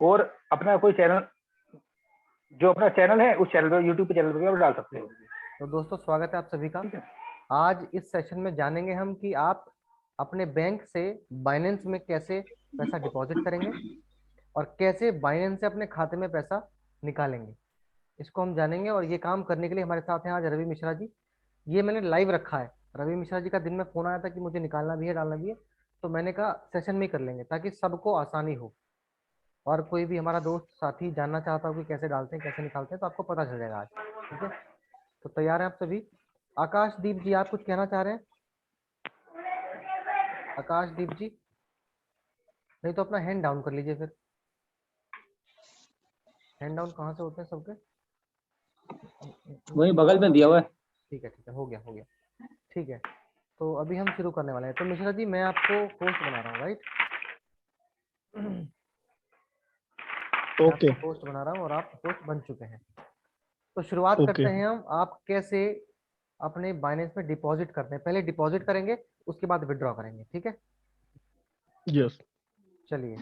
और अपना कोई चैनल, जो अपना चैनल है उस चैनल पर, यूट्यूब पे चैनल पर आप डाल सकते हो। तो दोस्तों स्वागत है आप सभी का। ठीक है। आज इस सेशन में जानेंगे हम कि आप अपने बैंक से बाइनेंस में कैसे पैसा डिपॉजिट करेंगे और कैसे बाइनेंस से अपने खाते में पैसा निकालेंगे, इसको हम जानेंगे। और ये काम करने के लिए हमारे साथ हैं आज रवि मिश्रा जी। ये मैंने लाइव रखा है। रवि मिश्रा जी का दिन में फोन आया था कि मुझे निकालना भी है, डालना भी है, तो मैंने कहा सेशन में ही कर लेंगे ताकि सबको आसानी हो। और कोई भी हमारा दोस्त साथी जानना चाहता हो कि कैसे डालते हैं कैसे निकालते हैं तो आपको पता चल जाएगा आज। ठीक है, तो तैयार हैं आप सभी? आकाशदीप जी आप कुछ कहना चाह रहे हैं? आकाशदीप जी, नहीं तो अपना हैंड डाउन कर लीजिए फिर। हैंड डाउन कहाँ से होते हैं सबके? वही बगल में दिया हुआ है। ठीक है ठीक है, हो गया हो गया। ठीक है, तो अभी हम शुरू करने वाले हैं। तो मिश्रा जी मैं आपको होस्ट बना रहा हूँ, राइट? मैं ओके आपको होस्ट बना रहा हूँ और आप होस्ट बन चुके हैं। तो शुरुआत ओके करते हैं हम, आप कैसे अपने बाइनेंस में डिपॉजिट करते हैं। पहले डिपॉजिट करेंगे, उसके बाद विड्रॉ करेंगे, ठीक है? यस। चलिए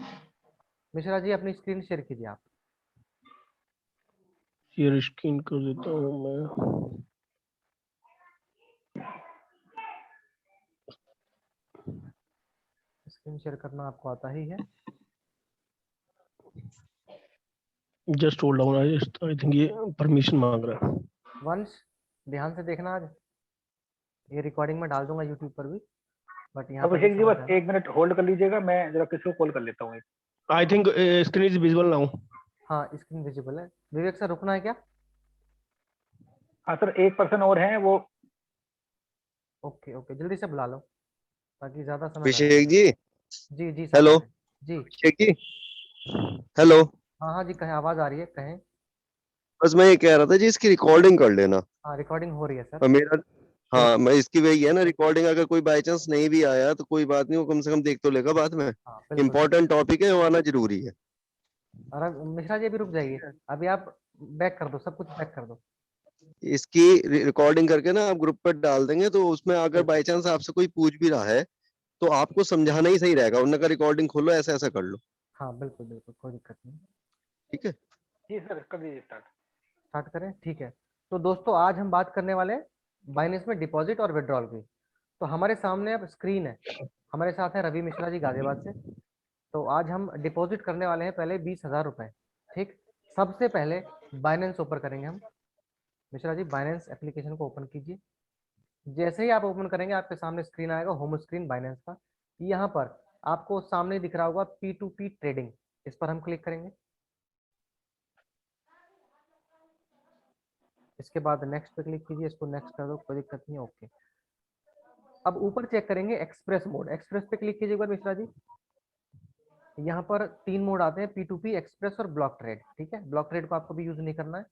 मिश्रा जी अपनी स्क्रीन शेयर कीजिए आप। शेयर स्क्रीन कर देता हूँ मैं। स्क्रीन शेयर करना आपको आता ही है। Just hold on, I think ये परमिशन मांग रहा है। वंश ध्यान से देखना, आज ये रिकॉर्डिंग में डाल दूंगा यूट्यूब पर भी, बट यहाँ पर भी अभिषेक जी समझ बस जाना। 1 मिनट होल्ड कर लीजिएगा, मैं जरा किसी को कॉल कर लेता हूँ। I think screen is visible now. हाँ स्क्रीन विजिबल है। विवेक सर रुकना है क्या? हाँ सर, एक पर्सन और है वो। ओके ओके, जल्दी से बुला लो ताकि ज्यादा समय ना अभिषेक लगे। जी, जी जी सर हेलो। कहें। जी अभिषेक जी, हेलो। हाँ हाँ जी कहें, आवाज आ रही है, कहें। बस मैं ये कह रहा था जी, इसकी रिकॉर्डिंग कर लेना। हाँ रिकॉर्डिंग हो रही है सर। और मेरा, हाँ, बिल्कुल। मैं इसकी वही है ना रिकॉर्डिंग, अगर कोई बाई चांस नहीं भी आया तो कोई बात नहीं, वो कम से कम देख तो लेगा बाद में। हाँ बिल्कुल सर। इम्पोर्टेंट टॉपिक है, वो आना जरूरी है। और अब मिश्रा जी अभी रुक जाइए, अभी आप बैक कर दो, सब कुछ बैक कर दो। इसकी रिकॉर्डिंग करके ना आप ग्रुप पर डाल देंगे, तो उसमें अगर बिल्कुल। बाई चांस आपसे कोई पूछ भी रहा है तो आपको समझाना ही सही रहेगा, उनका रिकॉर्डिंग खोलो, ऐसा ऐसा कर लो। हाँ बिल्कुल बिल्कुल, कोई दिक्कत नहीं। ठीक है। जी सर, कर दीजिए स्टार्ट। स्टार्ट करें, ठीक है। तो दोस्तों आज हम बात करने वाले हैं बाइनेंस में डिपॉजिट और विड्रॉल की। तो हमारे सामने अब स्क्रीन है, हमारे साथ है रवि मिश्रा जी गाजियाबाद से। तो आज हम डिपॉजिट करने वाले हैं पहले 20,000 रुपए। ठीक, सबसे पहले बाइनेंस ओपन करेंगे हम। मिश्रा जी बाइनेंस एप्लीकेशन को ओपन कीजिए। जैसे ही आप ओपन करेंगे आपके सामने स्क्रीन आएगा, होम स्क्रीन बाइनेंस का। यहाँ पर आपको सामने दिख रहा होगा P2P ट्रेडिंग, इस पर हम क्लिक करेंगे। इसके बाद नेक्स्ट पे क्लिक कीजिए, इसको नेक्स्ट कर दो, कोई दिक्कत नहीं है, ओके। अब ऊपर चेक करेंगे एक्सप्रेस मोड, एक्सप्रेस पे क्लिक कीजिए एक बार मिश्रा जी। यहाँ पर 3 मोड आते हैं, P2P, एक्सप्रेस और ब्लॉक ट्रेड। ठीक है, ब्लॉक ट्रेड को आपको भी यूज नहीं करना है,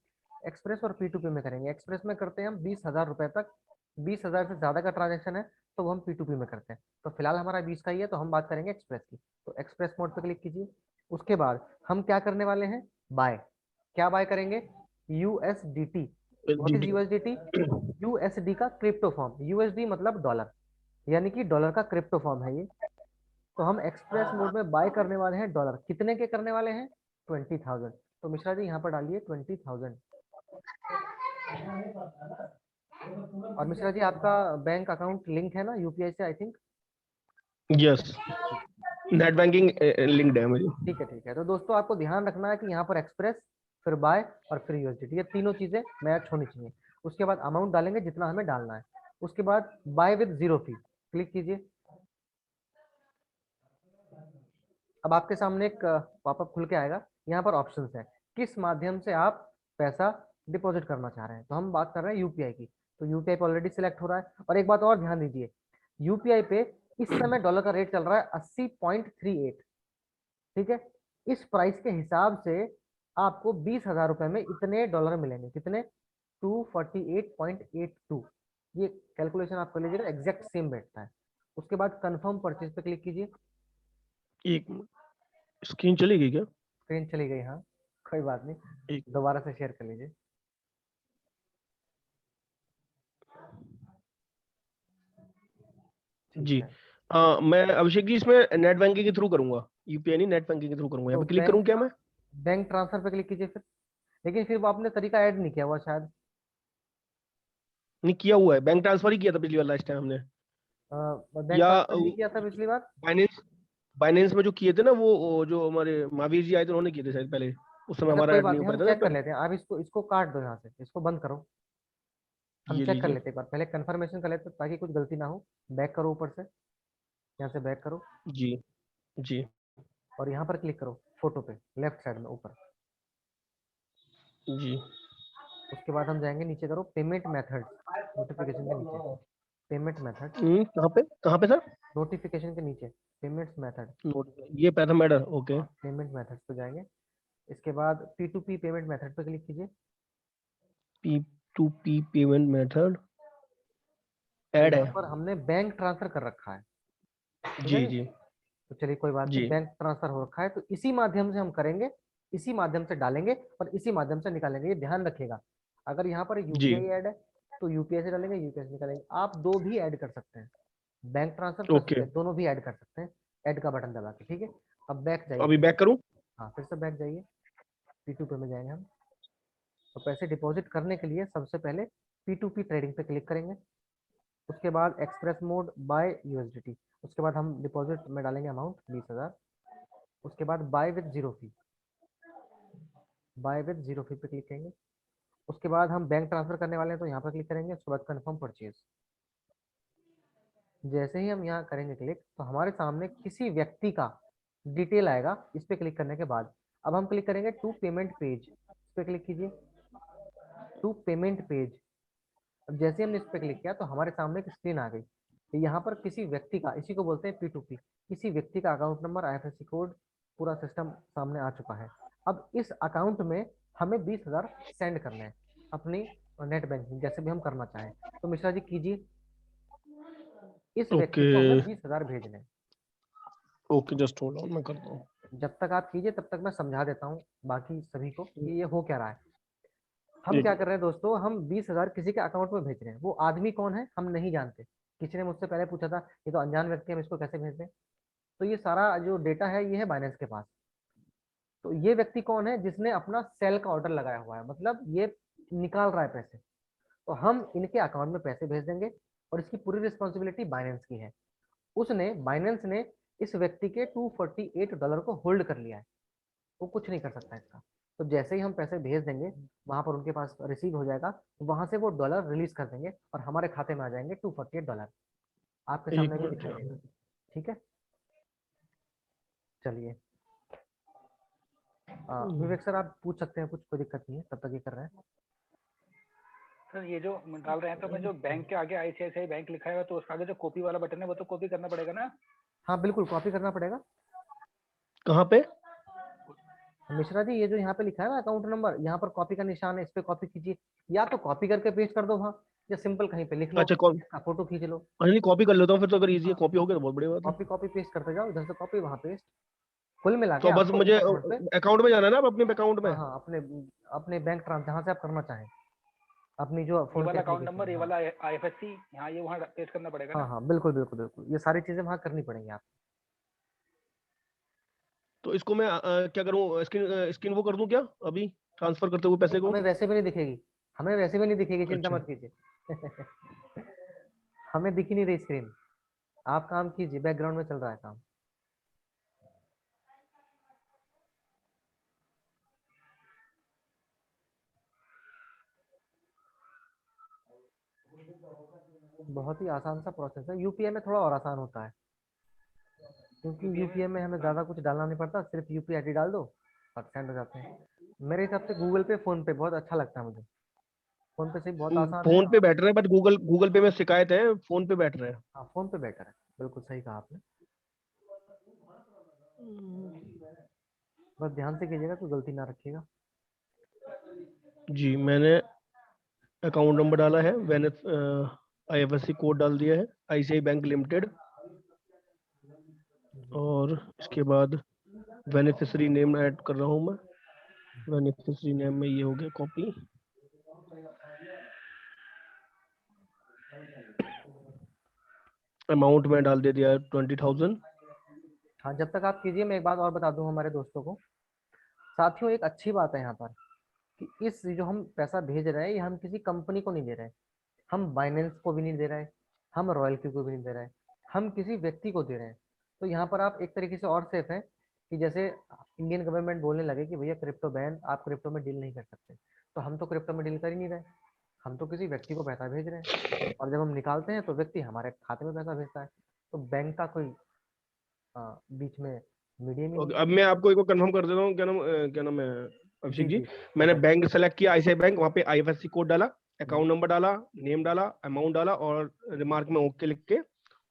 एक्सप्रेस और P2P में करेंगे। एक्सप्रेस में करते हैं हम 20,000 रुपए तक, 20,000 से ज्यादा का ट्रांजेक्शन है तो वो हम P2P में करते हैं। तो फिलहाल हमारा 20 का ही है तो हम बात करेंगे एक्सप्रेस की। तो एक्सप्रेस मोड पे क्लिक कीजिए। उसके बाद हम क्या करने वाले हैं, बाय। क्या बाय करेंगे? USDT। व्हाट इज जी USDT? USD का क्रिप्टो फॉर्म। USD मतलब डॉलर, यानी कि डॉलर का क्रिप्टो फॉर्म है ये। तो हम एक्सप्रेस मोड में बाय करने वाले हैं डॉलर। कितने के करने वाले हैं? 20,000। तो मिश्रा जी यहाँ पर डालिए 20,000। और मिश्रा जी आपका बैंक अकाउंट लिंक है ना यूपीआई से, I think? Yes, net banking linked है मुझे। ठीक है ठीक है। तो दोस्तों आपको ध्यान रखना है कि यहाँ पर एक्सप्रेस, फिर बाय और फिर यूएसडीटी, ये तीनों चीजें मैच होनी चाहिए। उसके बाद अमाउंट डालेंगे जितना हमें डालना है। उसके बाद buy with zero fee click कीजिए। अब आपके सामने एक पॉपअप खुल के आएगा, यहाँ पर ऑप्शंस है किस माध्यम से आप पैसा डिपॉजिट करना चाह रहे हैं। तो हम बात कर रहे हैं यूपीआई की, तो यूपीआई पे ऑलरेडी सिलेक्ट हो रहा है। और एक बात और ध्यान दीजिए, यूपीआई पे इस समय डॉलर का रेट चल रहा है 80.38। ठीक है, इस प्राइस के हिसाब से आपको 20,000 रुपए में इतने डॉलर मिलेंगे। कितने? 248.82। ये कैलकुलेशन आप कर लीजिएगा, एग्जैक्ट सेम बैठता है। उसके बाद कंफर्म परचेज पे क्लिक कीजिए। एक स्क्रीन चली गई क्या? स्क्रीन चली गई, हाँ कोई बात नहीं, एक दोबारा से शेयर कर लीजिए। ठीक जी। है, मैं अभिषेक जी इसमें नेट बैंकिंग के थ्रू करूंगा, यूपीआई नहीं, नेट बैंकिंग के थ्रू करूंगा। यहाँ तो पे क्लिक बैंक, करूं क्या मैं? बैंक ट्रांसफर पे क्लिक कीजिए फिर, लेकिन फिर वो आपने तरीका ऐड नहीं किया हुआ शायद। नहीं किया हुआ है, बैंक ट्रांसफर ही किया था पिछली बार, लास्ट टाइम हमने। बैंक या ट्रांसफर नहीं किया था पिछली बार। बाइनेंस, बाइनेंस में जो किए थे ना वो जो हमारे महावीर जी आए थे उन्होंने किए थे शायद पहले, उस समय अच्छा हमारा कोई ऐड बात नहीं हो नहीं, हम पाया था ना चेक कर पहले। लेते हैं। आप इसको इसको काट दो यहाँ से, इसको बंद करो। हम ये चेक कर लीजिए। लेते हैं एक बार, पहले कंफर्मेशन कर लेते हैं ताकि कुछ गलती ना हो। बैक करो ऊपर से, यहाँ से बैक करो जी जी और यहाँ पर क्लिक करो फोटो पे लेफ्ट साइड में ऊपर। जी। उसके बाद हम जाएंगे नीचे, करो पेमेंट मेथड, नोटिफिकेशन के नीचे पेमेंट मेथड, कहाँ पे सर? नोटिफिकेशन के नीचे पेमेंट्स मेथड। नोट, ये पैरामीटर, ओके। हाँ पेमेंट मेथड पे जाएंगे। इसके बाद P2P पेमेंट मेथड पे क्लिक कीजिए। P2P पेमेंट मेथड ऐड यहाँ है। पर हमने बैंक ट्रांसफर कर रखा है, ठीक है जी जी। जी तो चलिए कोई बात नहीं, जी। बैंक ट्रांसफर हो रखा है तो इसी माध्यम से हम करेंगे, इसी माध्यम से डालेंगे और इसी माध्यम से निकालेंगे। ये ध्यान रखिएगा, अगर यहाँ पर जी यूपीआई ऐड है तो यूपीआई से डालेंगे, यूपीआई से निकालेंगे। आप दो भी ऐड कर सकते हैं, बैंक ट्रांसफर प्लस ओके। दोनों भी ऐड कर सकते हैं, ऐड का बटन दबा के, ठीक है। अब बैक जाइए अभी फिर बैक से। करूँ? हाँ फिर से बैक जाइए, P2P में जाएंगे हम। तो पैसे डिपॉजिट करने के लिए सबसे पहले P2P ट्रेडिंग पे क्लिक करेंगे। उसके बाद एक्सप्रेस मोड बाय USDT। उसके बाद हम डिपॉजिट में डालेंगे अमाउंट 20,000। उसके बाद buy with zero fee, buy with zero fee पे क्लिक करेंगे। उसके बाद हम बैंक ट्रांसफर करने वाले हैं तो यहाँ पर क्लिक करेंगे। उसके बाद कंफर्म परचेज। जैसे ही हम यहाँ करेंगे क्लिक तो हमारे सामने किसी व्यक्ति का डिटेल आएगा इस पे क्लिक करने के बाद। अब हम क्लिक करेंगे टू पेमेंट पेज, इस पे क्लिक कीजिए, टू पेमेंट पेज। अब जैसे हमने इस पे क्लिक किया तो हमारे सामने एक स्क्रीन आ गई। तो यहाँ पर किसी व्यक्ति का, इसी को बोलते हैं P2P, किसी व्यक्ति का अकाउंट नंबर, IFSC कोड, पूरा सिस्टम सामने आ चुका है। अब इस अकाउंट में हमें 20,000 सेंड करने हैं अपनी नेट बैंकिंग, जैसे भी हम करना चाहें। तो मिश्रा जी कीजिए, इस व्यक्ति ओके को हमें 20,000 भेजने हैं। ओके, जस्ट होल्ड ऑन, मैं करता हूँ। जब तक आप कीजिए तब तक मैं समझा देता हूँ बाकी सभी को कि ये हो क्या रहा है। हम एक क्या कर रहे हैं दोस्तों, हम 20,000 किसी के अकाउंट में भेज रहे हैं। वो आदमी कौन है हम नहीं जानते। किसी ने मुझसे पहले पूछा था ये तो अनजान व्यक्ति है, हम इसको कैसे भेज दें। तो ये सारा जो डेटा है ये है बाइनेंस के पास। तो ये व्यक्ति कौन है, जिसने अपना सेल का ऑर्डर लगाया हुआ है, मतलब ये निकाल रहा है पैसे। तो हम इनके अकाउंट में पैसे भेज देंगे और इसकी पूरी रिस्पॉन्सिबिलिटी बाइनेंस की है। उसने, बाइनेंस ने इस व्यक्ति के $248 को होल्ड कर लिया है, वो कुछ नहीं कर सकता इसका। तो जैसे ही हम पैसे भेज देंगे वहां पर उनके पास रिसीव हो जाएगा, तो वहां से वो डॉलर रिलीज कर देंगे और हमारे खाते में आ जाएंगे $248, आपके एक सामने भी मिनट दिखाई देगा। ठीक है, चलिए विवेक सर आप पूछ सकते हैं कुछ, कोई दिक्कत नहीं है, तब तक ये कर रहे हैं। सर ये जो डाल रहे हैं तो मैं जो बैंक के आगे ICICI बैंक लिखा है तो उसका आगे जो कॉपी वाला बटन है वो तो कॉपी करना पड़ेगा ना? हाँ बिल्कुल कॉपी करना पड़ेगा। कहाँ पे? मिश्रा जी ये जो यहाँ पे लिखा है ना अकाउंट नंबर, यहाँ पर कॉपी का निशान है, इस पे कॉपी कीजिए, या तो कॉपी करके पेस्ट कर दो वहाँ, या सिंपल कहीं पे लिख लो, अच्छा कॉपी, इसका फोटो खींच लो। नहीं कॉपी कर लेता हूँ फिर तो, अगर इजी है हाँ कॉपी हो गया तो बहुत बड़ी बात है। कॉपी कॉपी पेस्ट करते जाओ, इधर से कॉपी वहाँ पेस्ट, कुल मिला के तो बस आपको मुझे इस अकाउंट पे। अकाउंट में जाना है ना, अब अपने अकाउंट में। हाँ हाँ अपने अपने बैंक ट्रांसफर जहाँ से आप करना चाहें, अपनी जो ये फोन पे वाला अकाउंट एप्लीकेशन नंबर, है। ये हाँ वाला IFSC यहाँ ये वहाँ पेस्ट करना पड़ेगा हाँ ना? हाँ बिल्कुल बिल्कुल बिल्कुल, ये सारी चीजें वहाँ करनी पड़ेंगी आप। तो इसको मैं क्या करूँ, स्क्रीन स्क्रीन वो कर दूं क्या अभी, ट्रांसफर करते हुए पैसे को? हमें वैसे भी नहीं दिखेगी, हमें वैसे भी नहीं दिखेगी, चिंता अच्छा मत कीजिए। हमें दिख ही नहीं रही स्क्रीन, आप काम कीजिए, बैकग्राउंड में चल रहा है काम। बहुत ही आसान सा प्रोसेस है, यूपीआई में थोड़ा और आसान होता है, क्योंकि यूपीआई में हमें ज्यादा कुछ डालना नहीं पड़ता, सिर्फ यूपीआई आईडी डाल दो और सेंड हो जाते हैं। मेरे हिसाब से गूगल पे, फोन पे बहुत अच्छा लगता है मुझे, फोन पे से बहुत आसान है। फोन पे बेटर है, बट गूगल गूगल पे में शिकायत है, फोन पे बेटर है। हाँ फोन पे बेटर है, बिल्कुल सही कहा आपने। बस ध्यान से कीजिएगा, कोई गलती ना रखिएगा। जी मैंने अकाउंट नंबर डाला है, मैंने IFSC कोड डाल दिया है, ICICI बैंक लिमिटेड, और इसके बाद बेनिफिशियरी नेम ऐड कर रहा हूँ मैं। बेनिफिशियरी नेम में ये हो गया कॉपी, अमाउंट में डाल दे दिया है 20,000। हाँ जब तक आप कीजिए मैं एक बात और बता दूं हमारे दोस्तों को, साथियों एक अच्छी बात है यहाँ पर कि इस जो हम पैसा भेज रहे हैं ये हम किसी कंपनी को नहीं दे रहे हैं, हम बाइनेंस को भी नहीं दे रहे हैं, हम रॉयल्टी को भी नहीं दे रहे हैं, हम किसी व्यक्ति को दे रहे हैं। तो यहाँ पर आप एक तरीके से और सेफ हैं कि जैसे इंडियन गवर्नमेंट बोलने लगे कि भैया क्रिप्टो बैन, आप क्रिप्टो में डील नहीं कर सकते, तो हम तो क्रिप्टो में डील कर ही नहीं रहे, हम तो किसी व्यक्ति को पैसा भेज रहे हैं और जब हम निकालते हैं तो व्यक्ति हमारे खाते में पैसा भेजता है, तो बैंक का कोई बीच में मीडियम ही नहीं ओके, है। अब मैं आपको एक बार कंफर्म कर देता हूँ, क्या नाम है अभिषेक जी, मैंने बताइए। बैंक सेलेक्ट किया आईसीआई बैंक, वहाँ पे आईएफएससी कोड डाला, अकाउंट नंबर डाला, नेम डाला, अमाउंट डाला और रिमार्क में ओके लिख के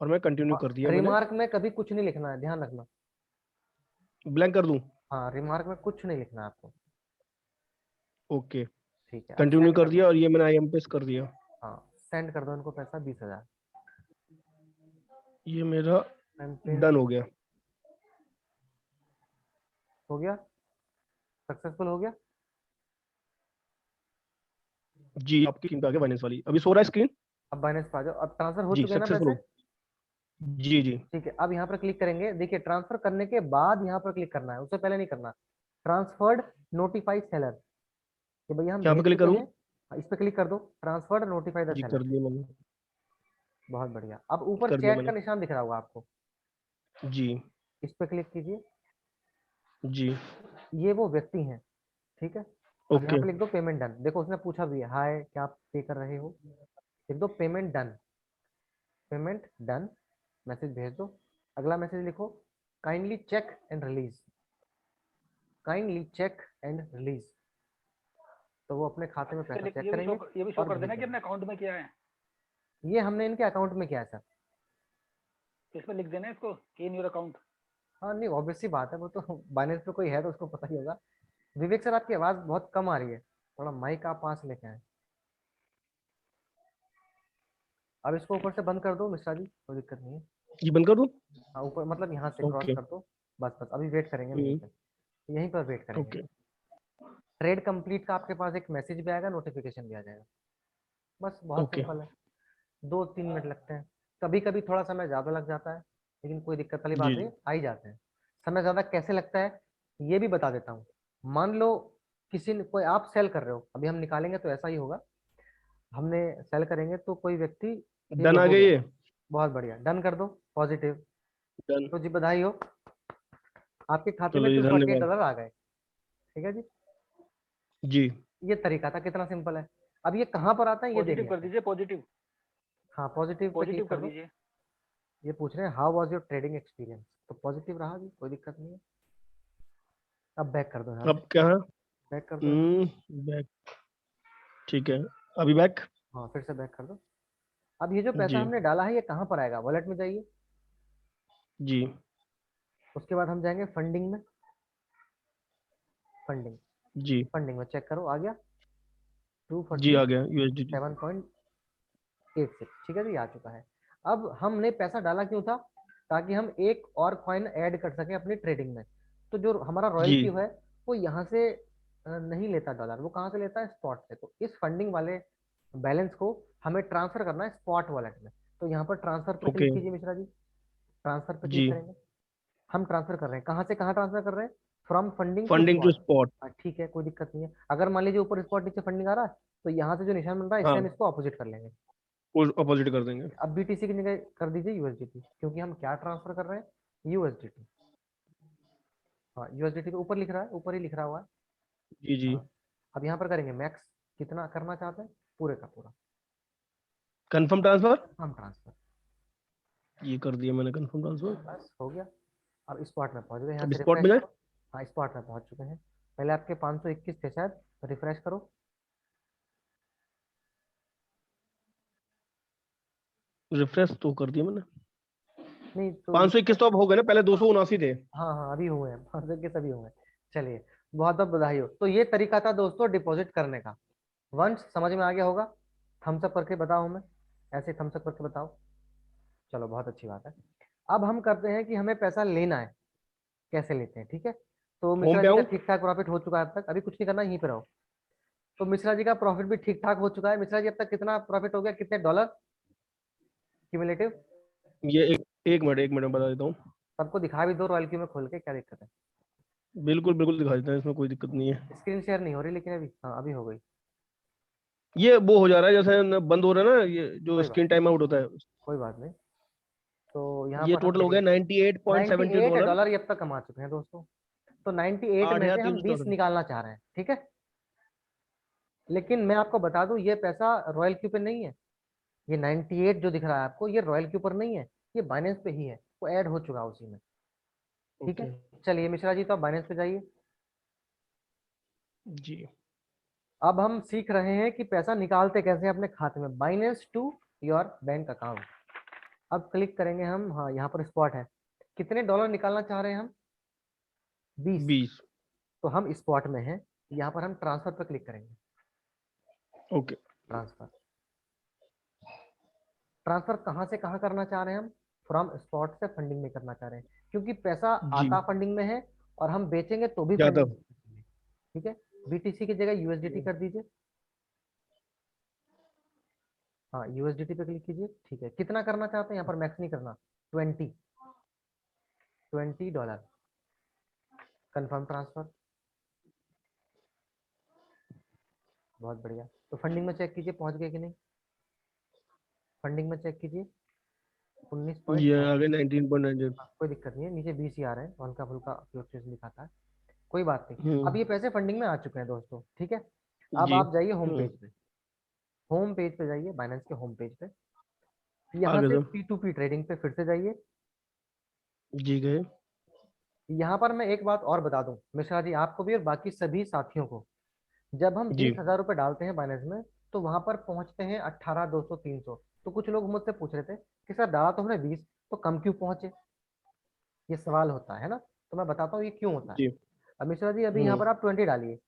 और मैं कंटिन्यू कर दिया मैंने। रिमार्क में कभी कुछ नहीं लिखना है, ध्यान रखना। ब्लैंक कर दूं? हाँ, रिमार्क में कुछ नहीं लिखना है आपको। ओके, ठीक है, अब कंटिन्यू सेंड कर कर दो। दिया और ये मैंने आईएमपीएस कर दिया। हाँ, सेंड कर दो इनको पैसा 20,000। ये मेरा एमपे डन हो गया। हो गया, सक्सेसफुल हो गया। जी, आपकी स्क्रीन पे आ गया फाइनेंस वाली, अभी सो रहा है स्क्रीन। अब बाइनेंस पे आ जाओ, अब ट्रांसफर हो जी चुके हैं ना सक्सेसफुल पैसे। हो, जी जी। ठीक है, अब यहाँ पर क्लिक करेंगे, देखिए ट्रांसफर करने के बाद यहाँ पर क्लिक करना है, उससे पहले नहीं करना। ट्रांसफर्ड नोटिफाई सेलर, कि भैया हम क्या पे भेज क्लिक चुके करूँ? हैं। हाँ, इस पे क्लिक कर दो, ट्रांसफर्ड नोटिफाई द जी सेलर। कर दिया मैंने, बहुत बढ़िया, अब ऊपर कर दिया चैट का मैंने। निशान दिख रहा होगा आपको, जी इस पे क्लिक कीजिए। जी। ये वो व्यक्ति हैं, ठीक है। अब यहाँ ओके पे लिख दो पेमेंट डन, देखो उसने पूछा भी है, हाय क्या आप पे कर रहे हो, लिख दो payment done, payment done, message भेज दो। अगला मैसेज लिखो, kindly check and release, kindly check and release. तो वो अपने खाते में इस पे पैसा चेक ये भी करेंगे ये भी शो और कर भेज देना कि अपने देंगे। अकाउंट में किया है। ये हमने इनके अकाउंट में किया है सर। इसमें लिख देना इसको इन योर अकाउंट। हाँ नहीं, ऑब्वियस सी बात है, वो तो बाइनेंस पे कोई है तो उसको पता ही होगा। विवेक सर आपकी आवाज बहुत कम आ रही है, थोड़ा माइक आप पास लेके आए। अब इसको ऊपर से बंद कर दो मिश्रा जी, कोई दिक्कत नहीं है। ये बंद कर दूँ? हाँ, ऊपर मतलब यहाँ से क्रॉस ओके। कर दो। बस बस, अभी वेट करेंगे हम यहीं पे, यहीं पर वेट करेंगे। ओके ट्रेड कंप्लीट का आपके पास एक मैसेज भी आएगा, नोटिफिकेशन भी आ जाएगा। बस बहुत ओके। सिंपल है, 2-3 मिनट लगते हैं। कभी कभी थोड़ा समय ज़्यादा लग जाता है, लेकिन कोई दिक्कत वाली जी बात नहीं, आ ही जाते हैं। समय ज़्यादा कैसे लगता है ये भी बता देता हूँ। मान लो किसी ने, कोई आप सेल कर रहे हो, अभी हम निकालेंगे तो ऐसा ही होगा, हमने सेल करेंगे तो कोई व्यक्ति, ये डन लो आ हो गया गया। ये। बहुत बढ़िया, डन कर दो, पॉजिटिव। डन। तो जी बधाई हो, आपके खाते में चलो जी 248 धन्यवाद। डॉलर आ गए। ठीक है जी, जी ये तरीका था, कितना सिंपल है। अब ये कहाँ पर आता है ये पॉजिटिव देखिए। कर दीजिए, पॉजिटिव हाँ, पॉजिटिव पे पॉजिटिव क्लिक कर कर दो। दीजिए। ये पूछ रहे हैं how was your trading experience, तो पॉजिटिव रहा जी, कोई दिक्कत नहीं है। अब बैक कर दो यहाँ से, अब क्या है? बैक कर दो यहाँ से। बैक, ठीक है अभी बैक। हाँ, फिर से बैक कर दो। अब ये जो पैसा जी हमने डाला है ये कहाँ पर आएगा, वॉलेट में जाइए। जी उसके बाद हम जाएंगे फंडिंग में, फंडिंग, जी फंडिंग में चेक करो, आ गया जी, 247.86। आ गया यूएसडीटी। ठीक है जी, आ चुका है। अब हमने पैसा डाला क्यों था, ताकि हम एक और कॉइन ऐड कर सकें अपनी ट्रेडिंग में। तो जो हमारा जी रॉयल्टी है वो यहाँ से नहीं लेता डॉलर, वो कहाँ से लेता है, स्पॉट से। तो इस फंडिंग वाले बैलेंस को हमें ट्रांसफर करना है स्पॉट वॉलेट में। तो यहाँ पर ट्रांसफर पे ओके। क्लिक कीजिए मिश्रा जी, ट्रांसफर पे जी, क्लिक करेंगे। हम ट्रांसफर कर रहे हैं, कहाँ से कहाँ ट्रांसफर कर रहे हैं, from funding to funding to spot. Spot. ठीक है, कोई दिक्कत नहीं है। अगर मान लीजिए ऊपर स्पॉट नीचे फंडिंग आ रहा है, तो यहाँ से जो निशान बन रहा है इससे हम हाँ, इसको अपोजिट कर लेंगे। अपोजिट कर देंगे। अब बीटीसी की जगह कर दीजिए यूएसडीटी, क्योंकि हम क्या ट्रांसफर कर रहे हैं, यूएसडीटी। हाँ, यूएसडीटी पे ऊपर लिख रहा है, ऊपर ही लिख रहा हुआ है। जी जी। हाँ, अब यहाँ पर करेंगे मैक्स, कितना करना चाहते हैं, पूरे का पूरा कंफर्म ट्रांसफर, हम ट्रांसफर। ये कर दिया मैंने कंफर्म ट्रांसफर। बस हो गया। अब स्पॉट में पहुंच गए, यहाँ अब से स्पॉट रिफ्रेश में जाए। करो। हाँ, स्पॉट में पहुंच चुके हैं। पहले आपके 521 थे शायद, रिफ्रेश करो। रिफ्रेश तो कर दिया मैंने। नहीं तो 521 तो अब हो गए ना, पहले 279 थे। हाँ हाँ, अभी हुए हैं 521, सभी हुए हैं। चलिए, बहुत बहुत बधाई हो। तो ये तरीका था दोस्तों डिपॉजिट करने का। वंश समझ में आ गया होगा, थम्स अप करके बताओ हमें, ऐसे थम्स अप करके बताओ। चलो, बहुत अच्छी बात है। अब हम करते हैं कि हमें पैसा लेना है, कैसे लेते हैं, ठीक है। तो होम मिश्रा पे जी का आऊं? ठीक ठाक प्रॉफिट हो चुका है अब तक, अभी कुछ नहीं करना, यहीं पे रहो। तो मिश्रा जी का प्रॉफिट भी ठीक ठाक हो चुका है। मिश्रा जी अब तक कितना प्रॉफिट हो गया, कितने डॉलर क्यूमुलेटिव। ये एक एक मिनट में बता देता हूँ। सबको दिखा भी दो रॉयल क्यू में खोल के, क्या दिक्कत है। बिल्कुल बिल्कुल दिखा देते हैं, इसमें कोई दिक्कत नहीं है। स्क्रीन शेयर नहीं हो रही लेकिन अभी, हाँ अभी हो गई। ये वो हो जा रहा है जैसे बंद हो रहा है ना, ये जो कोई बात स्क्रीन टाइम आउट होता है। कोई बात नहीं। तो यहाँ ये पर हम टोटल हो गया देखेंगे 98.70 98 डॉलर। डॉलर ये अब तक कमा चुके हैं दोस्तों। तो 98 में से हम 20 8,364। निकालना चाह रहे हैं, ठीक है। लेकिन मैं आपको बता दूं ये पैसा रॉयल क्यू पे नहीं है। ये 98 जो दिख रहा है आपको, ये रॉयल क्यू पर नहीं है, ये बाइनेंस पे ही है, वो ऐड हो चुका है उसी में, ठीक है। ओके चलिए मिश्रा जी, तो आप बाइनेंस पे जाइए। जी। अब हम सीख रहे हैं कि पैसा निकालते कैसे हैं अपने खाते में, Binance to your bank account. अब क्लिक करेंगे हम, हाँ यहाँ पर स्पॉट है। कितने डॉलर निकालना चाह रहे हैं हम? 20। 20। तो हम स्पॉट में हैं, यहाँ पर हम ट्रांसफर पर क्लिक करेंगे। ओके। ट्रांसफर, ट्रांसफर कहाँ से कहाँ करना चाह रहे हैं हम? फ्रॉम स्पॉट से फंडिंग में करना चाह रहे हैं, क्योंकि पैसा जी। आता फंडिंग में है और हम बेचेंगे तो भी ज्यादा। फंडिंग में बेचेंगे, ठीक है। बीटीसी की जगह यूएसडीटी कर दीजिए। हाँ यूएसडीटी पे क्लिक कीजिए, ठीक है। कितना करना चाहते हैं यहाँ पर? मैक्स नहीं करना, 20 डॉलर। कंफर्म ट्रांसफर, बहुत बढ़िया। तो फंडिंग में चेक कीजिए पहुंच गए कि नहीं। फंडिंग में चेक कीजिए, 19 ये आ गए 19.9। कोई दिक्कत नहीं है, नीचे 20 ही आ रहे हैं, हल्का फुल्का फ्लक्चुएशन दिखाता है, कोई बात नहीं। अब हम्म। ये पैसे फंडिंग में आ चुके हैं दोस्तों, ठीक है। अब जी। आप जाइए होम पेज पे, होम पेज पे जाइए, बाइनेंस के होम पेज पे। यहाँ आगे से तो P2P ट्रेडिंग पे फिर से जाइए। जी गए। यहाँ पर मैं एक बात और बता दूं मिश्रा जी, आपको भी और बाकी सभी साथियों को, जब हम जी 20,000 रुपए डालते हैं बाइनेंस में, तो वहां पर पहुंचते हैं 18, 200, 300। तो कुछ लोग मुझसे पूछ रहे थे कि सर डाला तो हमने 20, तो कम क्यों पहुंचे, ये सवाल होता है ना। तो मैं बताता हूँ ये क्यों होता है। जी। अब मिश्रा जी अभी यहाँ हम्म। पर आप 20 डालिए,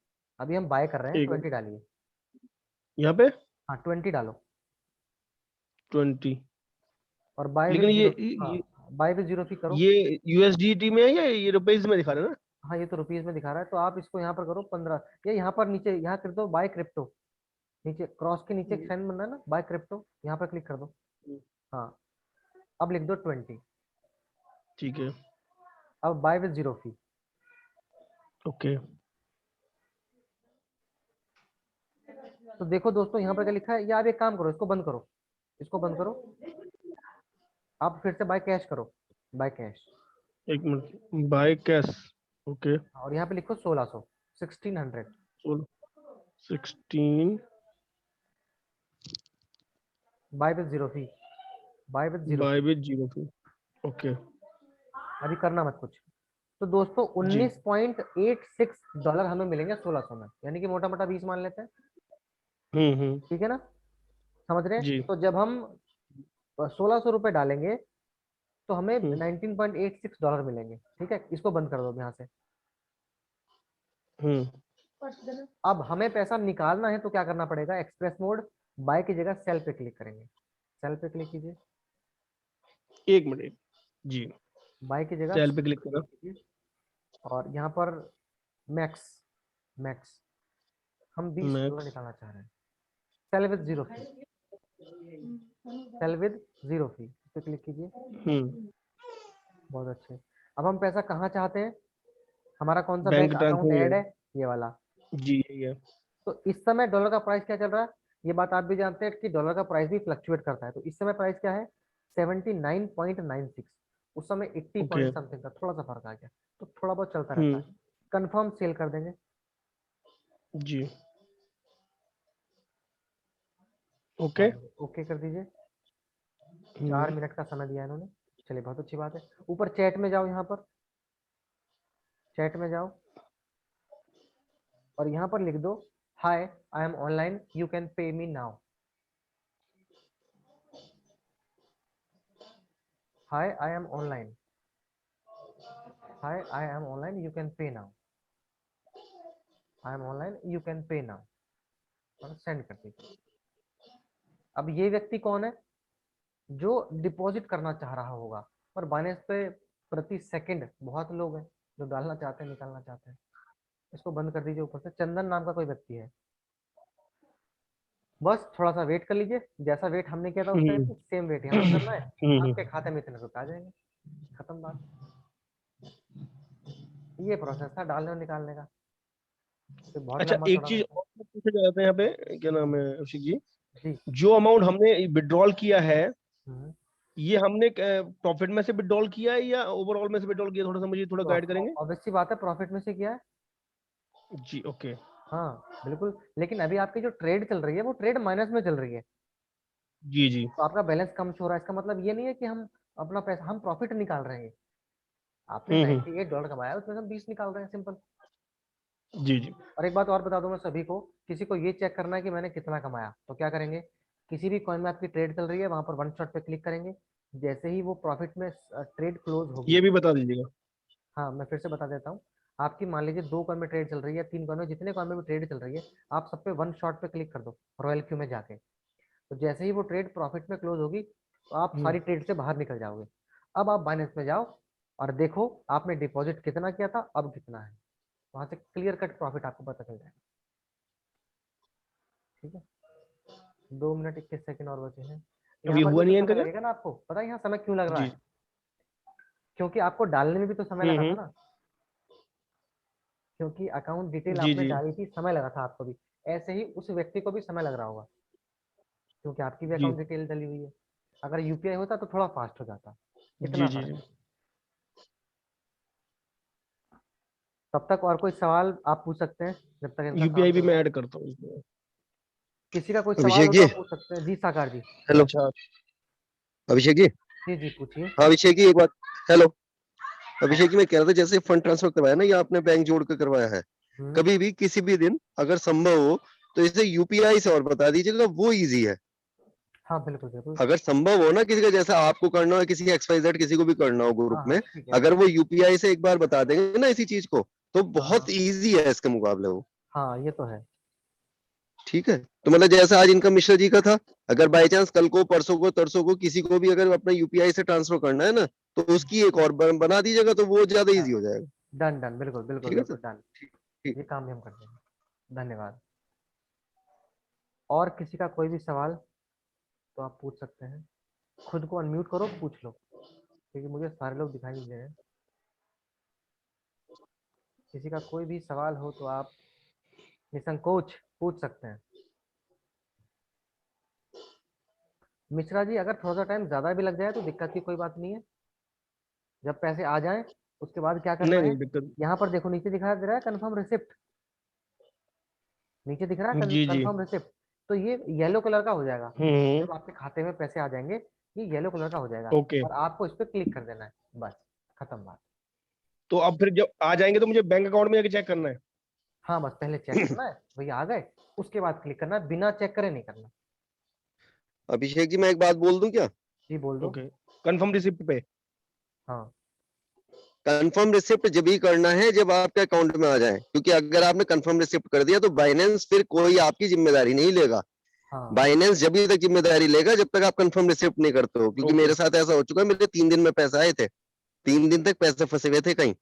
अभी हम बाय कर रहे हैं, ठीक है। 20 डालिए। यहाँ पे हाँ 20 डालो 20। और बाय लेकिन विद जीरो, हाँ ये बाय विद जीरो फी करो। ये यूएसडीटी में है या ये रुपीज में दिखा रहे हैं ना? हाँ ये तो रुपीज में दिखा रहा है, तो आप इसको यहाँ पर करो 15, या यहाँ पर नीचे यहाँ कर दो बाय क्रिप्टो, नीचे क्रॉस के नीचे एक साइन बन रहा है ना बाय क्रिप्टो, यहाँ पर क्लिक कर दो। हाँ अब लिख दो 20, ठीक है। अब buy with zero fee. Okay. तो देखो दोस्तों यहाँ पर क्या लिखा है, या आप एक काम करो, इसको बंद करो, इसको बंद करो, आप फिर से बाय कैश करो, बाय कैश। एक मिनट, बाय कैश। ओके। और यहाँ पे लिखो 1600, 1600, 16 buy with zero fee, buy with zero buy fee. With zero fee. Okay अभी करना मत कुछ। तो दोस्तों जी। 19.86 डॉलर हमें मिलेंगे 1600 में, यानी कि मोटा मोटा 20 मान लेते हैं, हम्म। ठीक है ना, समझ रहे हैं। जी। तो जब हम 1600 रुपए डालेंगे तो हमें हम्म 19.86 डॉलर मिलेंगे, ठीक है। इसको बंद कर दो यहाँ से। अब हमें पैसा निकालना है तो क्या करना पड़ेगा, एक्सप्रेस मोड, बाय की जगह सेल पे क्लिक करेंगे, सेल पे क्लिक कीजिए, एक मिनट जी। बाय की जगह सेल पे क्लिक सेल करा। कीजिए। और यहाँ पर मैक्स, मैक्स हम 20 डॉलर मैक्स। निकालना चाह रहे हैं, sell with zero fee, sell with zero fee पे क्लिक कीजिए। बहुत अच्छे। अब हम पैसा कहाँ चाहते हैं, हमारा कौन सा bank bank account transfer add है। है, ये वाला। जी यही है। तो इस समय डॉलर का प्राइस क्या चल रहा है, ये बात आप भी जानते हैं कि डॉलर का प्राइस भी फ्लक्चुएट करता है। तो इस समय प्राइस क्या है, 79.96। उस समय 80 ओके। पॉइंट समथिंग का थोड़ा सा फर्क आ गया, तो थोड़ा बहुत चलता रहता है। हम्म। कंफर्म सेल कर देंगे, जी। ओके। हाँ ओके कर दीजिए। 4 मिनट का समय दिया इन्होंने, चलिए बहुत अच्छी बात है। ऊपर चैट में जाओ, यहाँ पर चैट में जाओ और यहाँ पर लिख दो, hi I am online, you can pay me now. Hi I am online, hi I am online, you can pay now, I am online, you can pay now, और सेंड कर दीजिए। अब ये व्यक्ति कौन है, जो डिपॉजिट करना चाह रहा होगा, और बाइनेंस पे प्रति सेकंड बहुत लोग हैं जो डालना चाहते हैं, निकालना चाहते हैं। इसको बंद कर दीजिए। ऊपर से चंदन नाम का कोई व्यक्ति है, बस थोड़ा सा वेट कर लीजिए, जैसा वेट हमने किया था उस टाइम पे सेम वेट यहाँ पर करना है, आपके खाते में इतने रुपए आ जाएंगे, खत्म बात। ये प्रोसेस था डालने और निकालने का, तो बहुत अच्छा लंबा एक थोड़ा चीज सा। और पूछना चाहते हैं यहाँ पे, क्या नाम है अभिषेक जी, जी। जो अमाउंट हमने विड्रॉल किया है हम्म। ये हमने प्रॉफिट में से विड्रॉल किया है या ओवरऑल में से विड्रॉल किया, थोड़ा सा मुझे थोड़ा तो गाइड करेंगे। ऑब्वियस सी बात है प्रॉफिट में से किया है। जी ओके। हाँ बिल्कुल, लेकिन अभी आपकी जो ट्रेड चल रही है वो ट्रेड माइनस में चल रही है, जी जी तो आपका बैलेंस कम शो हो रहा है। इसका मतलब ये नहीं है कि हम अपना पैसा, हम प्रॉफिट निकाल रहे हैं। आपने $98 कमाया, उसमें से हम 20 निकाल रहे हैं, सिंपल। जी जी और एक बात और बता दूं मैं सभी को, किसी को ये चेक करना है कि मैंने कितना कमाया, तो क्या करेंगे, किसी भी कॉइन में आपकी ट्रेड चल रही है वहां पर वन शॉट पे क्लिक करेंगे, जैसे ही वो प्रॉफिट में ट्रेड क्लोज होगी। ये भी बता दीजिएगा। हाँ मैं फिर से बता देता हूँ। आपकी मान लीजिए 2 कॉइन में ट्रेड चल रही है, 3 कॉइन में, जितने कॉइन में भी ट्रेड चल रही है, आप सब पे वन शॉट पे क्लिक कर दो रॉयल क्यू में जाके। तो जैसे ही वो ट्रेड प्रॉफिट में क्लोज होगी तो आप सारी ट्रेड से बाहर निकल जाओगे। अब आप बाइनेंस में जाओ और देखो आपने डिपॉजिट कितना किया था, अब कितना है, वहां से क्लियर कट प्रॉफिट आपको पता चल जाएगा। ठीक है, 2 मिनट 21 सेकंड और बचे हैं। यहाँ अभी पर हुआ भी तो नहीं है समय इनका क्या। लगेगा ना आपको, पता है यहाँ समय क्यों लग रहा जी। है, क्योंकि आपको डालने में भी तो समय लगा था ना, क्योंकि अकाउंट डिटेल जी आपने जी डाली थी, समय लगा था आपको भी। ऐसे ही उस व्यक्ति को भी समय लग रहा होगा, क्योंकि आपकी भी जी अकाउंट डिटेल डली हुई है। अगर यूपीआई होता तो थोड़ा फास्ट हो जाता, जी इतना जी फर्क जी। है। तब तक और कोई सवाल आप पूछ सकते हैं जब तक इनका काम यूपीआई भी चल मैं रहा है। ऐड करता हूँ इसमें। किसी का कोई सवाल अभिषेक हो तो जी, आप पूछ सकते हैं। जी साकार जी। हेलो। अच्छा। अभिषेक जी, जी जी पूछिए। हाँ अभिषेक जी एक बात। हेलो। अभिषेक जी मैं कह रहा था जैसे फंड ट्रांसफर करवाया ना, ये आपने बैंक जोड़ कर करवाया है, हम्म। कभी भी किसी भी दिन अगर संभव हो तो इसे यूपीआई से और बता दीजिएगा, वो इजी है। हाँ बिल्कुल बिल्कुल। अगर संभव हो ना, किसी का जैसा आपको करना हो, किसी एक्सवाइजेड किसी को भी करना हो ग्रुप हाँ हाँ में, ठीक है। अगर वो यूपीआई से एक बार बता देंगे ना इसी चीज को, तो हाँ बहुत हाँ। इजी है इसके मुकाबले वो। हाँ ये तो है। ठीक है, तो मतलब जैसा आज इनका मिश्रा जी का था, अगर बाई चांस कल को परसों को तरसों को किसी को भी अगर अपना यूपीआई से ट्रांसफर करना है ना, तो उसकी एक और बना दीजिएगा तो वो ज्यादा इजी हो जाएगा। डन डन, बिल्कुल बिल्कुल ठीक है सर। बिल्कुल डन। ठीक। ये काम भी हम कर देंगे। धन्यवाद। और किसी का कोई भी सवाल तो आप पूछ सकते हैं। खुद को अनम्यूट करो, पूछ लो, क्योंकि मुझे सारे लोग दिखाई नहीं दे रहे हैं। किसी का कोई भी सवाल हो तो आप निसंकोच पूछ सकते हैं। मिश्रा जी अगर थोड़ा सा टाइम ज्यादा भी लग जाए तो दिक्कत की कोई बात नहीं है। जब पैसे आ जाएं उसके बाद क्या करना नहीं है, नहीं दिक्कत। यहाँ पर देखो नीचे दिखाई दे रहा है कंफर्म रिसिप्ट, नीचे दिख रहा है जी जी। Confirm receipt. तो ये येलो कलर का हो जाएगा, हम्म। जब आपके खाते में पैसे आ जाएंगे ये येलो कलर का हो जाएगा, ओके। और आपको इस पर क्लिक कर देना है, बस खत्म बात। तो अब फिर जब आ जाएंगे तो मुझे बैंक अकाउंट में जाके चेक करना है। हाँ बस पहले चेक करना है, भैया आ गए, उसके बाद क्लिक करना है, बिना चेक करे नहीं करना। अभिषेक जी मैं एक बात बोल दूं क्या? जी बोल दो। ओके। कंफर्म रिसिप्ट पे। हाँ कंफर्म रिसिप्ट जब ही करना है जब आपके अकाउंट में आ जाए, क्योंकि अगर आपने कंफर्म रिसिप्ट कर दिया तो बाइनेंस फिर कोई आपकी जिम्मेदारी नहीं लेगा। हाँ। बाइनेंस जब तक जिम्मेदारी लेगा जब तक आप कंफर्म रिसिप्ट नहीं करते हो, क्योंकि ओके। मेरे साथ ऐसा हो चुका है, मेरे 3 दिन में पैसे आए थे, 3 दिन तक पैसे फंसे हुए थे कहीं।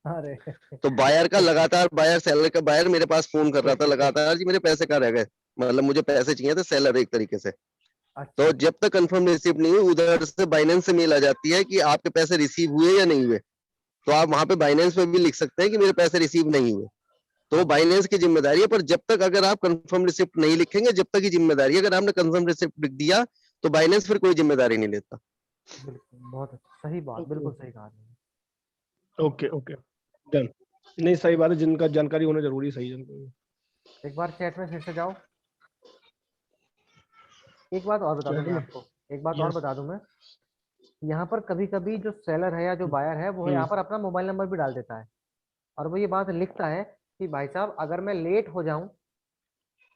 अरे तो बायर का लगातार, बायर सेलर का, बायर मेरे पास फोन कर रहा था लगातार, जी मेरे पैसे कहाँ रह गए, मतलब मुझे पैसे चाहिए थे, सेलर एक तरीके से। तो अच्छा। जब तक कंफर्म रिसिप्ट नहीं हुई उधर से बाइनेंस से मेल आ जाती है कि आपके पैसे रिसीव हुए या नहीं हुए, तो आप वहां पे बाइनेंस पे भी लिख सकते हैं कि मेरे पैसे रिसीव नहीं हुए। तो हाँ बाइनेंस की जिम्मेदारी है, पर जब तक अगर आप कंफर्म रिसिप्ट नहीं लिखेंगे जब तक की जिम्मेदारी है, अगर आपने कंफर्म रिसिप्ट लिख दिया तो बाइनेंस फिर कोई जिम्मेदारी नहीं लेता। बिल्कुल, बहुत अच्छा, सही बात, ओके बिल्कुल सही कहा आपने। Okay okay done. नहीं सही बात है, जिनका जानकारी होना जरूरी है, सही जानकारी। एक बार चैट में फिर से जाओ। एक बात और बता दूं चैट मैं में। आपको, एक बात और यस। बता दूं मैं, यहाँ पर कभी कभी जो सेलर है या जो बायर है वो यहाँ पर अपना मोबाइल नंबर भी डाल देता है, और वो ये बात लिखता है कि भाई साहब अगर मैं लेट हो जाऊं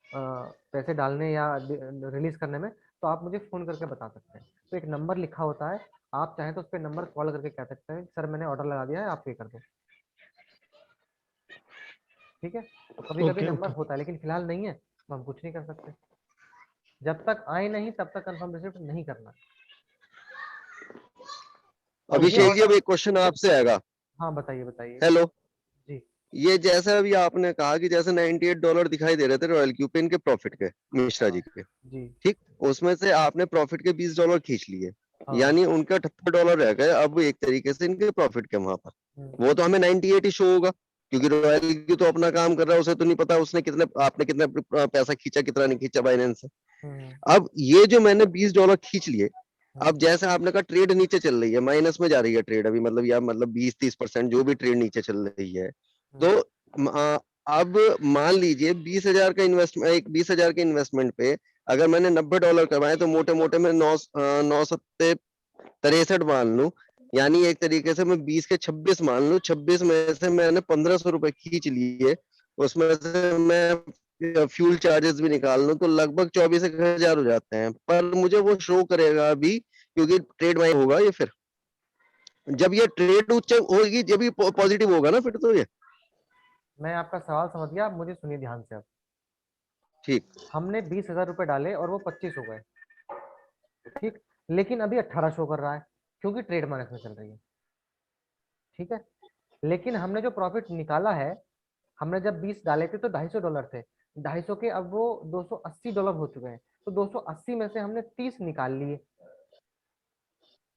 पैसे डालने या रिलीज करने में, तो आप मुझे फोन करके बता सकते हैं। तो एक नंबर लिखा होता है, आप चाहें तो उस पर नंबर कॉल करके कह सकते हैं सर मैंने ऑर्डर लगा दिया है आप पे कर दो। ठीक है, तो कभी कभी ओके नंबर ओके। होता है लेकिन फिलहाल नहीं है तो हम कुछ नहीं कर सकते। जब तक आए नहीं तब तक कंफर्म रिसिप्ट नहीं करना। और ये अभिषेक जी ऑर्डर। अब एक क्वेश्चन आपसे आएगा। हाँ बताइए बताइए। हेलो। जी ये जैसा अभी आपने कहा कि जैसे $98 दिखाई दे रहे थे रॉयल क्यू पे इनके प्रॉफिट के, मिश्रा हाँ। जी के, जी ठीक, उसमें से आपने प्रॉफिट के $20 खींच लिए, हाँ। यानी उनके $78 रह गए अब एक तरीके से इनके प्रॉफिट के वहां पर। वो तो हमें 98 शो होगा, क्योंकि रॉयल की तो अपना काम कर रहा है, उसे तो नहीं पता उसने कितने आपने कितना पैसा खींचा कितना नहीं खींचा बाइनेंस से। अब ये जो मैंने $20 खींच लिए, अब जैसे आपने कहा ट्रेड नीचे चल रही है, माइनस में जा रही है ट्रेड अभी, मतलब या मतलब 20-30% जो भी ट्रेड नीचे चल रही है, तो अब मान लीजिए 20,000 का इन्वेस्टमेंट, एक 20,000 के इन्वेस्टमेंट पे अगर मैंने $90 करवाए तो मोटे मोटे में 9 मान लूं, यानी एक तरीके से मैं 20 के 26 मान लूं, 26 में से मैंने 1,500 रुपए खींच लिए, उसमें से मैं फ्यूल चार्जेस भी निकाल लूं तो लगभग 24,000 हो जाते हैं। पर मुझे वो शो करेगा अभी, क्योंकि ट्रेड माइन होगा ये, फिर जब ये ट्रेड उच्च होगी जब ये पॉजिटिव होगा ना, फिर तो ये मैं आपका सवाल समझ गया, आप मुझे सुनिए ध्यान से। अब ठीक। हमने 20,000 रुपए डाले और वो 25 हो गए, ठीक, लेकिन अभी 18 शो कर रहा है क्योंकि ट्रेड माइनस में चल रही है, ठीक है। लेकिन हमने जो प्रॉफिट निकाला है, हमने जब 20 डाले थे तो $250 थे, 250 के अब वो $280 हो चुके हैं, तो 280 में से हमने 30 निकाल लिए,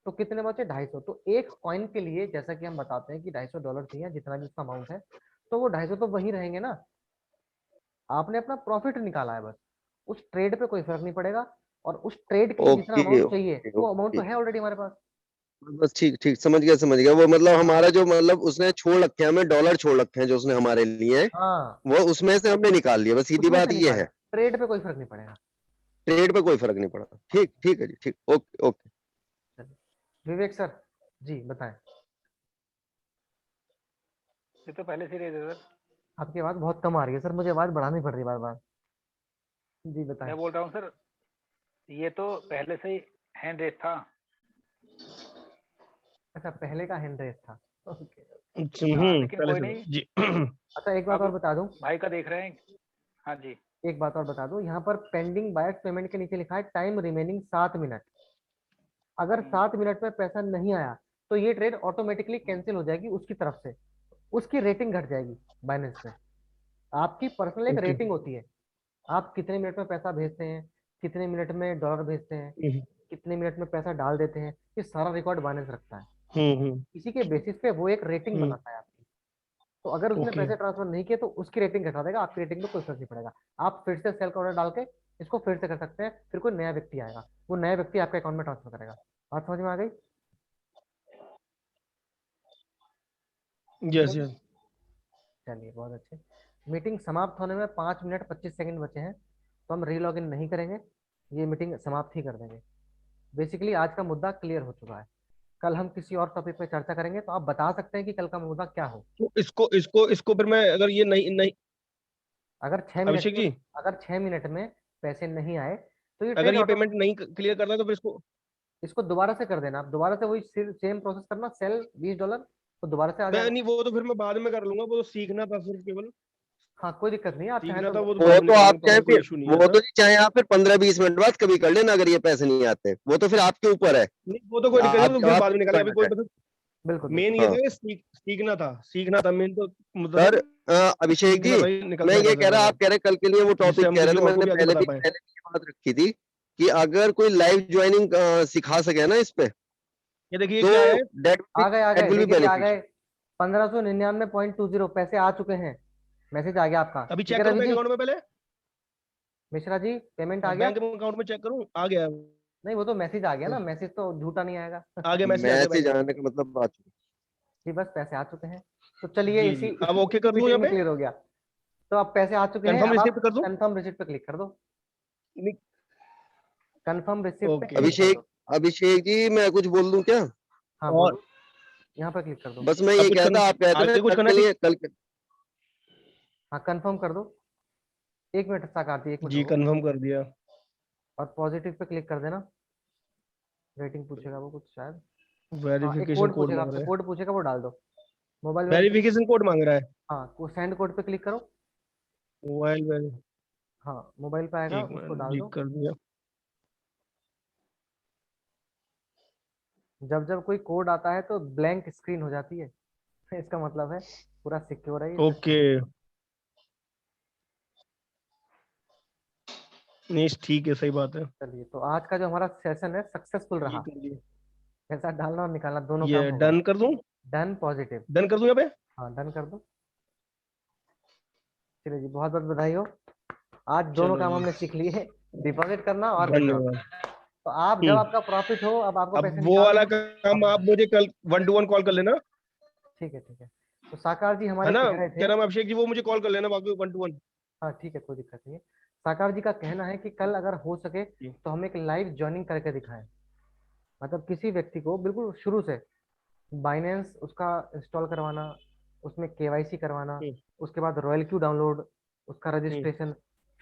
तो कितने बचे? 250। तो एक कॉइन के लिए जैसा कि हम बताते हैं कि $250 चाहिए, जितना भी उसका अमाउंट है, तो वो 250 तो वही रहेंगे ना। आपने अपना प्रॉफिट निकाला है बस, उस ट्रेड पे कोई फर्क नहीं पड़ेगा, और उस ट्रेड के लिए जितना ओके अमाउंट चाहिए ओके वो अमाउंट तो ओके, है ऑलरेडी हमारे पास। बस ठीक ठीक, समझ गया वो, मतलब हाँ हमारा जो मतलब उसने छोड़ रखे हैं, हमें डॉलर छोड़ रखे हैं जो उसने हमारे लिए, हाँ, वो उसमें से हमने निकाल लिया, बस सीधी उसमें बात से ये निकाला, है। ट्रेड पे कोई फर्क नहीं पड़ेगा। ट्रेड पे कोई फर्क नहीं पड़ा। ठीक ठीक है जी, ठीक, ओके ओके। चलिए, विवेक सर जी बताएं। ये तो पहले से ही है सर। आपकी आवाज बहुत कम आ रही है सर, मुझे आवाज बढ़ानी पड़ रही है बार बार। जी बताएं। मैं बोल रहा हूँ सर, ये तो पहले से ही हैंड रेस था। अच्छा, पहले का हैंड रेस था, ओके। हाँ लेकिन पहले कोई से नहीं, जी। अच्छा एक बात अब और बता दूं, भाई का देख रहे हैं। हाँ जी। एक बात और बता दूं, यहाँ पर पेंडिंग बायर्स पेमेंट के नीचे लिखा है टाइम रिमेनिंग 7 मिनट। अगर 7 मिनट में पैसा नहीं आया तो ये ट्रेड ऑटोमेटिकली कैंसिल हो जाएगी उसकी तरफ से, उसकी रेटिंग घट जाएगी बाइनेंस में। आपकी पर्सनल एक ओके। रेटिंग होती है, आप कितने मिनट में पैसा भेजते हैं, कितने मिनट में डॉलर भेजते हैं, कितने मिनट में पैसा डाल देते हैं, ये सारा रिकॉर्ड बाइनेंस रखता है। इसी के बेसिस पे वो एक रेटिंग बनाता है आपकी। तो अगर उसने ओके। पैसे ट्रांसफर नहीं किए तो उसकी रेटिंग घटा देगा, आपकी रेटिंग में कोई फर्क नहीं पड़ेगा। आप फिर से सेल का ऑर्डर डाल के इसको फिर से कर सकते हैं, फिर कोई नया व्यक्ति आएगा, वो नया व्यक्ति आपके अकाउंट में ट्रांसफर करेगा। बात समझ में आ गई? Yes yes. चलिए बहुत अच्छे। मीटिंग समाप्त होने में 5 मिनट 25 सेकंड बचे हैं, तो हम रीलॉग इन नहीं करेंगे, ये मीटिंग समाप्त ही कर देंगे। बेसिकली आज का मुद्दा क्लियर हो चुका है, कल हम किसी और टॉपिक पे चर्चा करेंगे, तो आप बता सकते हैं कि कल का मुद्दा क्या हो। तो इसको फिर मैं अगर ये नहीं नहीं अगर 6 मिनट अभिषेक में, जी, अगर 6 मिनट में पैसे नहीं आए तो ये अगर ट्रेड ये ऑटो, पेमेंट नहीं क्लियर करता तो फिर इसको इसको दोबारा से कर देना, आप दोबारा से वही सेम प्रोसेस करना, सेल $20 तो दोबारा से आ मैं जाएगा। नहीं, वो तो फिर मैं बाद में कर लूंगा, वो तो सीखना था सिर्फ केवल, हाँ कोई दिक्कत नहीं है, आप चाहें सीखना तो। था, वो तो वो बाद में तो निकाल आप लूंगा, चाहे प्रॉब्लम कोई फिर, इशू नहीं है वो ऐसा। तो चाहे आप फिर 15-20 मिनट बाद कभी कर लेना, अगर ये पैसे नहीं आते, वो तो फिर आपके ऊपर है। नहीं वो तो कोई दिक्कत नहीं, वो आप तो फिर बाद आपको में जो निकालेंगे, अभी करना कोई चाहे। मतलब बिल्कुल मेन बिल्कुल। ये हाँ था कि सीखना था मेन तो मुद्दा था। सर, अभिषेक सीखना जी, था, ये निकल मैं जाएगा ये कह फिर रहा, आगे, आप कह रहे कल के लिए वो जिससे टॉपिक हम कह रहे किसी थे, और को मैंने भी आगे पहले बता भी पाए। पहले भी ये बात रखी थी कि अगर कोई लाइव ज्वाइनिंग सिखा सके ना इस पे, ये देखिए तो क्या है, आ दैट गए विल बी देखिए, आ गए बेनिफिशियल। 1599.20 पैसे आ चुके हैं, मैसेज आ गया आपका, अभी ठीक चेक है करूं रवि बैंक जी? अकाउंट में पहले, मिश्रा जी पेमेंट आ गया? बैंक अकाउंट में चेक करूं, आ गया, नहीं वो तो मैसेज आ गया ना, मैसेज तो झूठा नहीं आएगा। आ गया मैसेज, आ गया मैसेज बैंक अकाउंट आने का मतलब बात। जी बस पैसे आ चुके हैं, तो चलिए जी इसी जी, अब इसी ओके इसी कर दूं मीटिंग यहाँ में पे, क्लियर हो गया। तो अब पैसे आ चुके हैं, कंफर्म अब आप रिसीव कर दूं। कंफर्म रिसिप्ट पे क्लिक कर दो, कंफर्म रिसिप्ट पे ओके। क्लिक कर अभिषेक, दो। अभिषेक जी, मैं कुछ बोल दूं क्या? हाँ और बोलो, यहाँ पर क्लिक कर दो। बस मैं अब ये कुछ कहता, आप कहते ना आगे कुछ कल करना के है, लिए, कल के, हाँ कंफर्म कर दो, 1 मिनट साकार जी, 1 मिनट जी रुको, कंफर्म कर दिया। और पॉजिटिव पे क्लिक कर देना। रेटिंग पूछेगा वो कुछ शायद, हाँ एक वेरिफिकेशन कोड कोड पूछेगा मांग आपसे, रहा है, कोड पूछेगा वो डाल दो, मोबाइल वेरिफिकेशन। वेरिफिकेशन कोड मांग रहा है, हाँ वो सेंड कोड पे क्लिक करो, मोबाइल वेरी, हाँ मोबाइल पे आएगा एक उसको मिनट डाल जी दो। कर दिया। जब जब कोई कोड आता है तो ब्लैंक स्क्रीन हो जाती है, इसका मतलब है पूरा सिक्योर है ये ओके, सिस्टम। नहीं ठीक है, सही बात है, चलिए, तो आज का जो हमारा सेशन है सक्सेसफुल जी रहा। कर दिया। पैसा डालना और निकालना दोनों ये काम होगा। डन कर दूं? Done positive. डन कर दूं यहाँ पे? हाँ डन कर दो। चलिए जी, बहुत बहुत बधाई हो, आज दोनों चलो काम जी, हमने सीख लिए, डिपॉजिट करना और विड्रॉ। धन्यवाद। तो आप जब आपका प्रॉफिट हो, अब आपको अब पैसे वो निकालने वाला हो। काम आप मुझे कल 1 to 1 कॉल कर लेना, ठीक है ठीक है। तो साकार जी है हमारे ना? कह रहे थे। क्या नाम है, अभिषेक जी, वो मुझे कॉल कर लेना बाकी 1 to 1। हाँ ठीक है, कोई दिक्कत नहीं है। साकार जी का कहना है कि कल अगर हो सके जी। तो हम एक लाइव ज्वाइनिंग करके दिखाएं, मतलब किसी व्यक्ति को बिल्कुल शुरू से बाइनेंस उसका इंस्टॉल करवाना, उसमें केवाईसी करवाना, हम्म, उसके बाद रॉयल क्यू डाउनलोड, उसका हम्म, रजिस्ट्रेशन,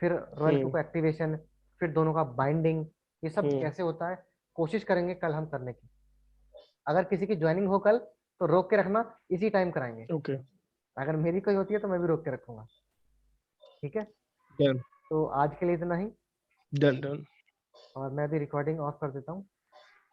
फिर रॉयल क्यू हम्म, का एक्टिवेशन, फिर दोनों का बाइंडिंग, ये सब हम्म, कैसे होता है कोशिश करेंगे कल हम करने की। अगर किसी की ज्वाइनिंग हो कल तो रोक के रखना, इसी टाइम कराएंगे। ओके, अगर मेरी कोई होती है तो मैं भी रोक के रखूंगा। ठीक है, डन तो आज के लिए इतना ही, डन डन। और मैं भी रिकॉर्डिंग ऑफ कर देता हूँ।